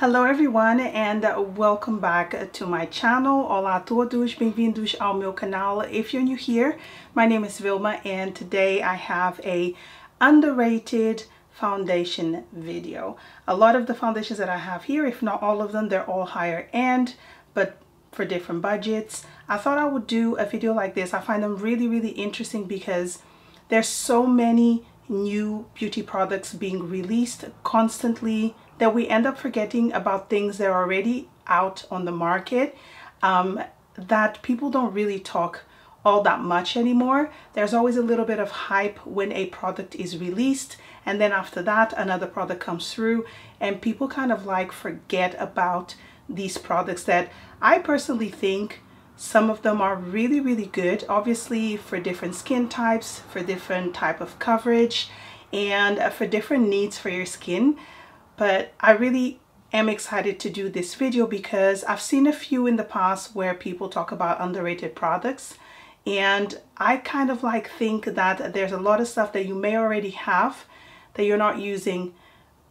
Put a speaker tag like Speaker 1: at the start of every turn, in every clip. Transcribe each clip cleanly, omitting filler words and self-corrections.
Speaker 1: Hello everyone and welcome back to my channel. Olá a todos, bem-vindos ao meu canal. If you're new here, my name is Vilma and today I have a underrated foundation video. A lot of the foundations that I have here, if not all of them, they're all higher end, but for different budgets. I thought I would do a video like this. I find them really interesting because there's so many new beauty products being released constantly that we end up forgetting about things that are already out on the market, that people don't really talk all that much anymore. There's always a little bit of hype when a product is released, and then after that another product comes through and people kind of like forget about these products that I personally think some of them are really good, obviously for different skin types, for different type of coverage, and for different needs for your skin. But I really am excited to do this video because I've seen a few in the past where people talk about underrated products, and I kind of like think that there's a lot of stuff that you may already have that you're not using,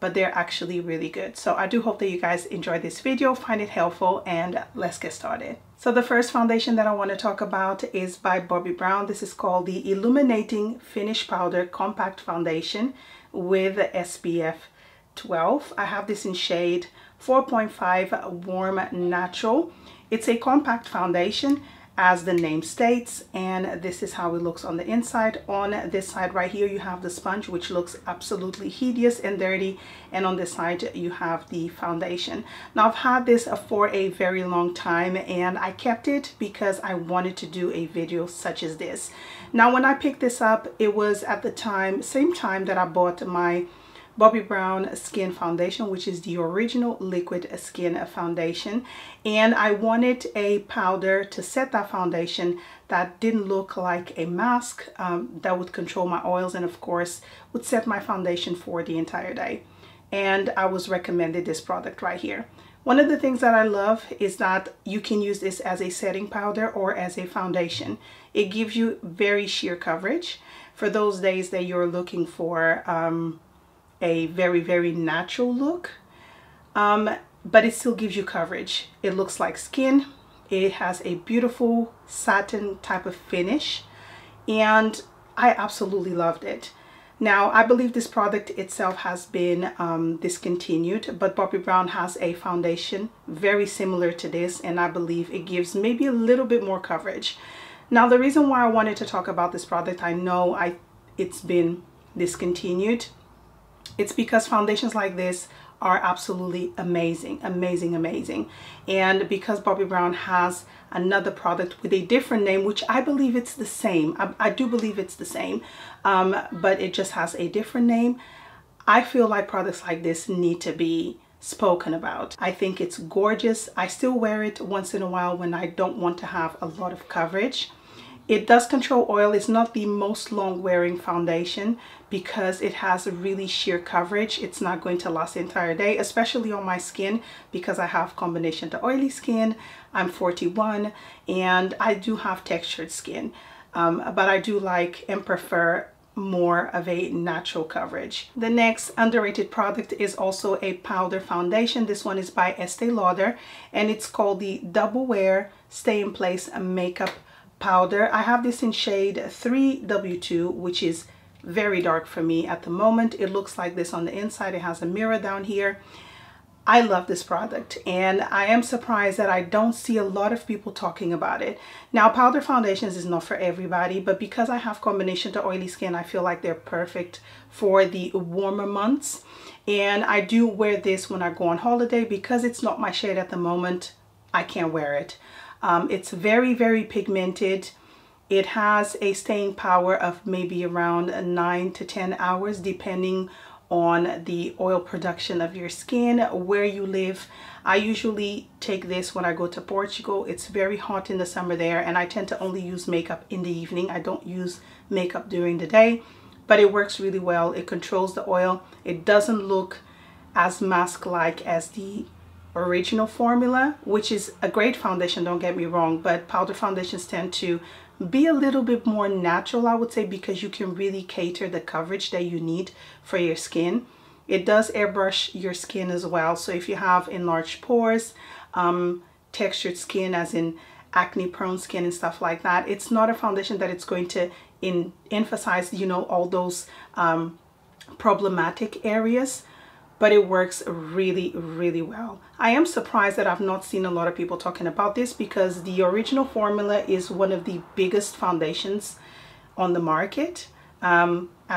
Speaker 1: but they're actually really good. So I do hope that you guys enjoy this video, find it helpful, and let's get started. So the first foundation that I want to talk about is by Bobbi Brown. This is called the Illuminating Finish Powder Compact Foundation with SPF 12. I have this in shade 4.5 Warm Natural. It's a compact foundation, as the name states, and this is how it looks on the inside. On this side right here you have the sponge, which looks absolutely hideous and dirty, and on this side you have the foundation. Now I've had this for a very long time and I kept it because I wanted to do a video such as this. Now when I picked this up, it was at the same time that I bought my Bobbi Brown Skin Foundation, which is the original liquid skin foundation, and I wanted a powder to set that foundation that didn't look like a mask, that would control my oils and of course would set my foundation for the entire day. And I was recommended this product right here. One of the things that I love is that you can use this as a setting powder or as a foundation. It gives you very sheer coverage for those days that you're looking for a very natural look, but it still gives you coverage. It looks like skin. It has a beautiful satin type of finish, and I absolutely loved it. Now I believe this product itself has been discontinued, but Bobbi Brown has a foundation very similar to this, and I believe it gives maybe a little bit more coverage. Now the reason why I wanted to talk about this product, I know it's been discontinued, it's because foundations like this are absolutely amazing. And because Bobbi Brown has another product with a different name, which I believe it's the same, I do believe it's the same, but it just has a different name. I feel like products like this need to be spoken about. I think it's gorgeous. I still wear it once in a while when I don't want to have a lot of coverage. It does control oil. It's not the most long wearing foundation because it has a really sheer coverage. It's not going to last the entire day, especially on my skin because I have combination to oily skin. I'm 41 and I do have textured skin, but I do like and prefer more of a natural coverage. The next underrated product is also a powder foundation. This one is by Estee Lauder and it's called the Double Wear Stay in Place Makeup Powder. I have this in shade 3W2, which is very dark for me at the moment. It looks like this on the inside. It has a mirror down here. I love this product and I am surprised that I don't see a lot of people talking about it. Now powder foundations is not for everybody, but because I have combination to oily skin, I feel like they're perfect for the warmer months, and I do wear this when I go on holiday. Because it's not my shade at the moment, I can't wear it. It's very pigmented. It has a staying power of maybe around 9 to 10 hours depending on the oil production of your skin, where you live. I usually take this when I go to Portugal. It's very hot in the summer there and I tend to only use makeup in the evening. I don't use makeup during the day, but it works really well. It controls the oil. It doesn't look as mask-like as the original formula, which is a great foundation, don't get me wrong, but powder foundations tend to be a little bit more natural, I would say, because you can really cater the coverage that you need for your skin. It does airbrush your skin as well. So if you have enlarged pores, textured skin as in acne prone skin and stuff like that, it's not a foundation that it's going to emphasize, you know, all those problematic areas, but it works really, really well. I am surprised that I've not seen a lot of people talking about this, because the original formula is one of the biggest foundations on the market.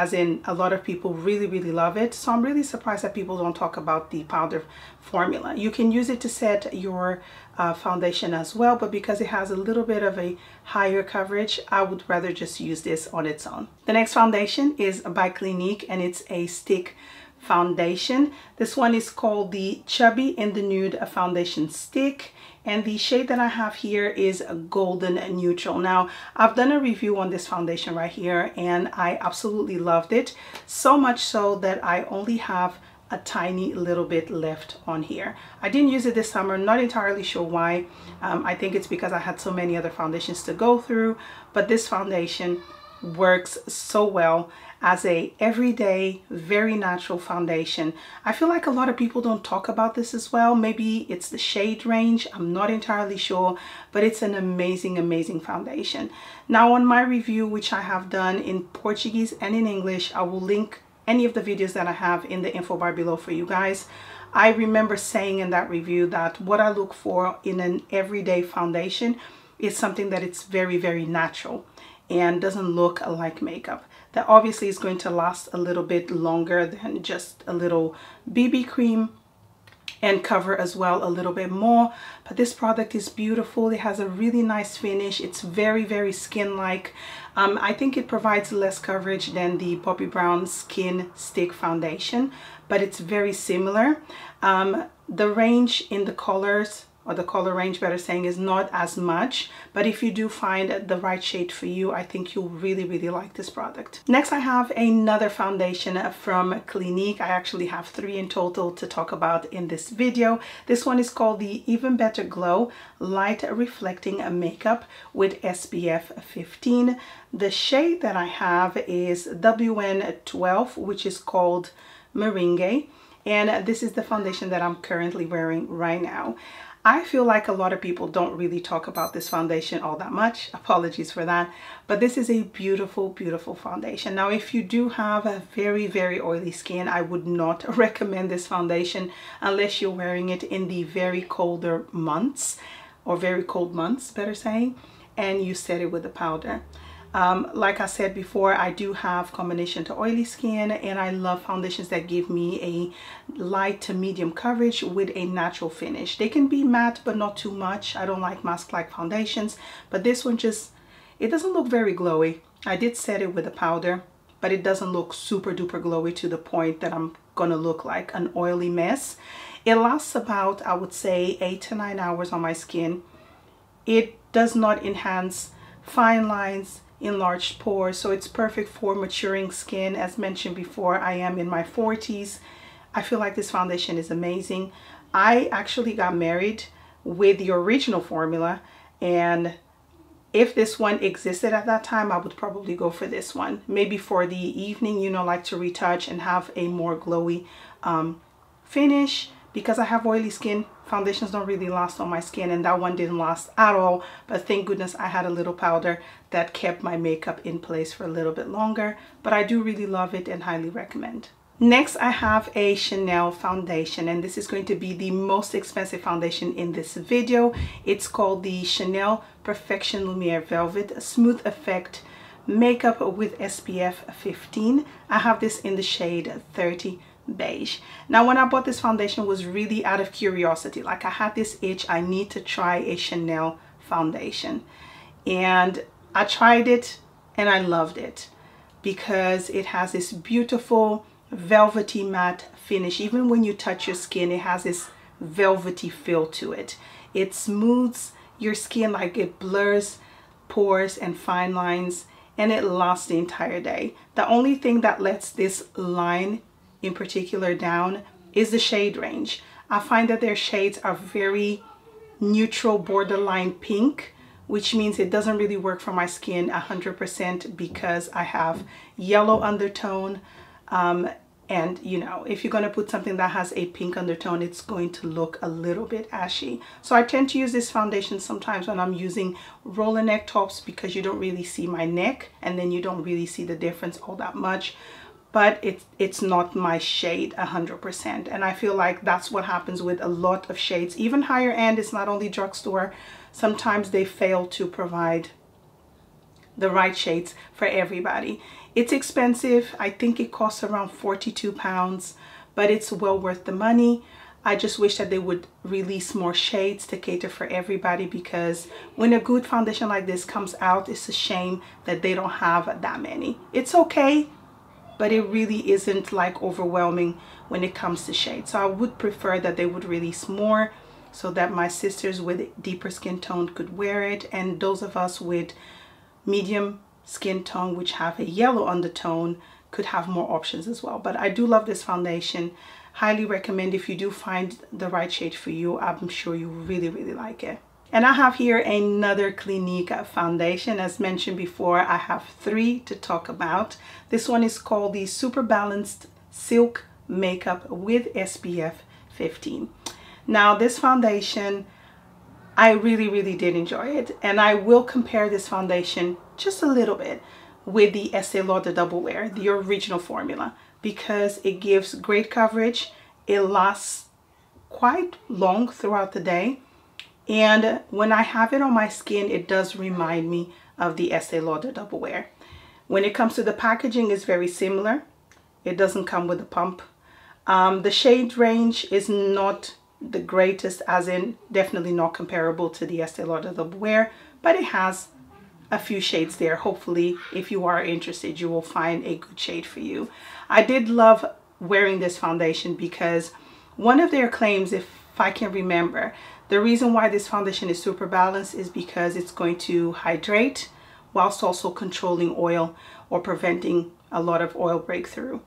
Speaker 1: As in, a lot of people really, really love it. So I'm really surprised that people don't talk about the powder formula. You can use it to set your foundation as well, but because it has a little bit of a higher coverage, I would rather just use this on its own. The next foundation is by Clinique, and it's a stick foundation. This one is called the Chubby in the Nude Foundation Stick, and the shade that I have here is a golden neutral. Now, I've done a review on this foundation right here, and I absolutely loved it, so much so that I only have a tiny little bit left on here. I didn't use it this summer, not entirely sure why. I think it's because I had so many other foundations to go through, but this foundation works so well as a everyday, very natural foundation. I feel like a lot of people don't talk about this as well. Maybe it's the shade range, I'm not entirely sure, but it's an amazing, amazing foundation. Now, on my review, which I have done in Portuguese and in English, I will link any of the videos that I have in the info bar below for you guys. I remember saying in that review that what I look for in an everyday foundation is something that it's very, very natural and doesn't look like makeup. That obviously is going to last a little bit longer than just a little BB cream, and cover as well a little bit more. But this product is beautiful. It has a really nice finish. It's very, very skin-like. I think it provides less coverage than the Bobbi Brown Skin Stick Foundation, but it's very similar. The range in the colors, or the color range better saying, is not as much, but if you do find the right shade for you, I think you'll really, really like this product. Next, I have another foundation from Clinique. I actually have 3 in total to talk about in this video. This one is called the Even Better Glow Light Reflecting Makeup with SPF 15. The shade that I have is WN12, which is called Meringue, and this is the foundation that I'm currently wearing right now. I feel like a lot of people don't really talk about this foundation all that much. Apologies for that. But this is a beautiful, beautiful foundation. Now, if you do have a very, very oily skin, I would not recommend this foundation unless you're wearing it in the very colder months, or very cold months, better saying, and you set it with a powder. Like I said before, I do have combination to oily skin, and I love foundations that give me a light to medium coverage with a natural finish. They can be matte, but not too much. I don't like mask-like foundations, but this one just, it doesn't look very glowy. I did set it with a powder, but it doesn't look super duper glowy to the point that I'm gonna look like an oily mess. It lasts about, I would say, 8 to 9 hours on my skin. It does not enhance fine lines, enlarged pores, so it's perfect for maturing skin. As mentioned before, I am in my 40s. I feel like this foundation is amazing. I actually got married with the original formula, and if this one existed at that time, I would probably go for this one. Maybe for the evening, you know, like to retouch and have a more glowy finish. Because I have oily skin, foundations don't really last on my skin, and that one didn't last at all. But thank goodness I had a little powder that kept my makeup in place for a little bit longer. But I do really love it and highly recommend. Next, I have a Chanel foundation, and this is going to be the most expensive foundation in this video. It's called the Chanel Perfection Lumiere Velvet Smooth Effect Makeup with SPF 15. I have this in the shade 30 Beige. Now, when I bought this foundation, it was really out of curiosity. Like, I had this itch, I need to try a Chanel foundation, and I tried it and I loved it because it has this beautiful velvety matte finish. Even when you touch your skin, it has this velvety feel to it. It smooths your skin, like it blurs pores and fine lines, and it lasts the entire day. The only thing that lets this line in particular down is the shade range. I find that their shades are very neutral, borderline pink, which means it doesn't really work for my skin 100% because I have yellow undertone, And you know, if you're going to put something that has a pink undertone, it's going to look a little bit ashy. So I tend to use this foundation sometimes when I'm using roller neck tops, because you don't really see my neck and then you don't really see the difference all that much. But it's not my shade 100%. And I feel like that's what happens with a lot of shades. Even higher end, it's not only drugstore. Sometimes they fail to provide the right shades for everybody. It's expensive. I think it costs around £42, but it's well worth the money. I just wish that they would release more shades to cater for everybody, because when a good foundation like this comes out, it's a shame that they don't have that many. It's okay, but it really isn't like overwhelming when it comes to shades. So I would prefer that they would release more so that my sisters with deeper skin tone could wear it, and those of us with medium skin tone which have a yellow undertone could have more options as well. But I do love this foundation. Highly recommend if you do find the right shade for you. I'm sure you really like it. And I have here another Clinique foundation. As mentioned before, I have 3 to talk about. This one is called the Super Balanced Silk Makeup with SPF 15. Now this foundation, I really did enjoy it, and I will compare this foundation just a little bit with the Estee Lauder Double Wear, the original formula, because it gives great coverage. It lasts quite long throughout the day, and when I have it on my skin, it does remind me of the Estee Lauder Double Wear. When it comes to the packaging, it's very similar. It doesn't come with a pump. The shade range is not the greatest, as in definitely not comparable to the Estee Lauder Double Wear, but it has a few shades there. Hopefully, if you are interested, you will find a good shade for you. I did love wearing this foundation because one of their claims, if I can remember, the reason why this foundation is super balanced is because it's going to hydrate whilst also controlling oil or preventing a lot of oil breakthrough.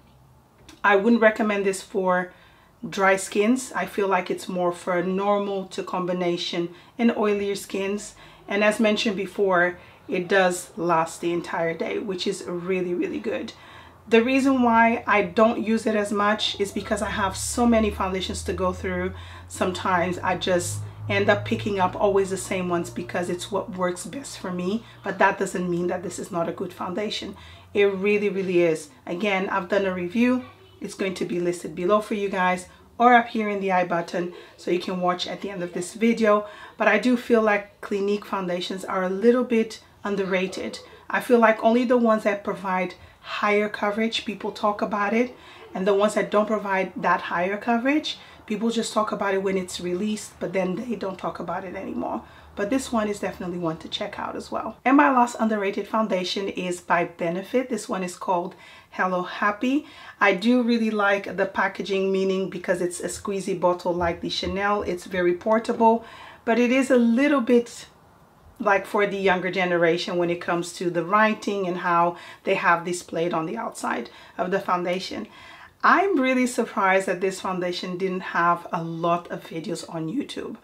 Speaker 1: I wouldn't recommend this for dry skins. I feel like it's more for normal to combination and oilier skins. And as mentioned before, it does last the entire day, which is really good. The reason why I don't use it as much is because I have so many foundations to go through. Sometimes I just end up picking up always the same ones because it's what works best for me. But that doesn't mean that this is not a good foundation. It really is. Again, I've done a review. It's going to be listed below for you guys, or up here in the I button, so you can watch at the end of this video. But I do feel like Clinique foundations are a little bit underrated. I feel like only the ones that provide higher coverage, people talk about it, and the ones that don't provide that higher coverage, people just talk about it when it's released, but then they don't talk about it anymore. But this one is definitely one to check out as well. And my last underrated foundation is by Benefit. This one is called Hello Happy. I do really like the packaging, meaning because it's a squeezy bottle like the Chanel. It's very portable, but it is a little bit like for the younger generation when it comes to the writing and how they have displayed on the outside of the foundation. I'm really surprised that this foundation didn't have a lot of videos on YouTube.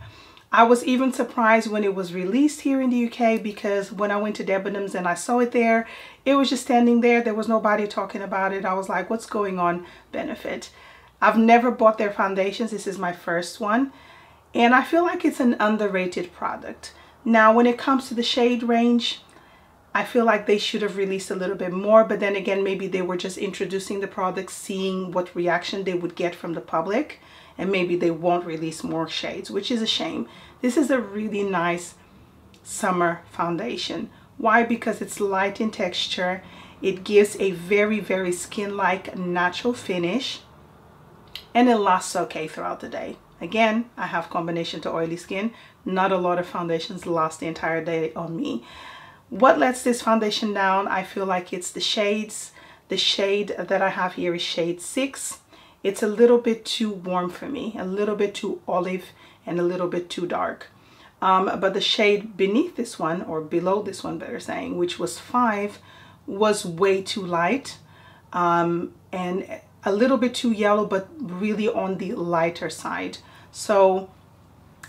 Speaker 1: I was even surprised when it was released here in the UK, because when I went to Debenhams and I saw it there, it was just standing there. There was nobody talking about it. I was like, what's going on, Benefit? I've never bought their foundations. This is my first one. And I feel like it's an underrated product. Now, when it comes to the shade range, I feel like they should have released a little bit more, but then again, maybe they were just introducing the product, seeing what reaction they would get from the public, and maybe they won't release more shades, which is a shame. This is a really nice summer foundation. Why? Because it's light in texture. It gives a very skin-like natural finish, and it lasts okay throughout the day. Again, I have combination to oily skin. Not a lot of foundations last the entire day on me. What lets this foundation down? I feel like it's the shades. The shade that I have here is shade 6. It's a little bit too warm for me, a little bit too olive and a little bit too dark. But the shade beneath this one, or below this one better saying, which was 5, was way too light and a little bit too yellow, but really on the lighter side. So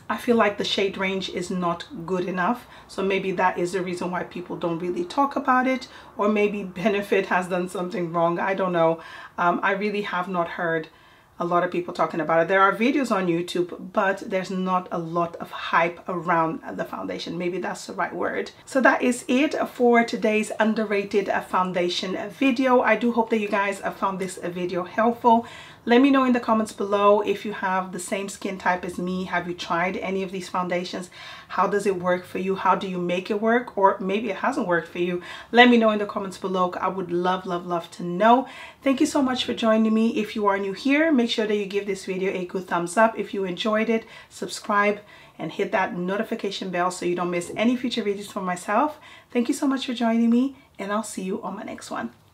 Speaker 1: I feel like the shade range is not good enough. So maybe that is the reason why people don't really talk about it, or maybe Benefit has done something wrong. I don't know. I really have not heard a lot of people talking about it. There are videos on YouTube, but there's not a lot of hype around the foundation. Maybe that's the right word. So that is it for today's underrated foundation video. I do hope that you guys found this video helpful. Let me know in the comments below if you have the same skin type as me. Have you tried any of these foundations? How does it work for you? How do you make it work? Or maybe it hasn't worked for you. Let me know in the comments below. I would love, love, love to know. Thank you so much for joining me. If you are new here, make sure that you give this video a good thumbs up. If you enjoyed it, subscribe and hit that notification bell so you don't miss any future videos from myself. Thank you so much for joining me, and I'll see you on my next one.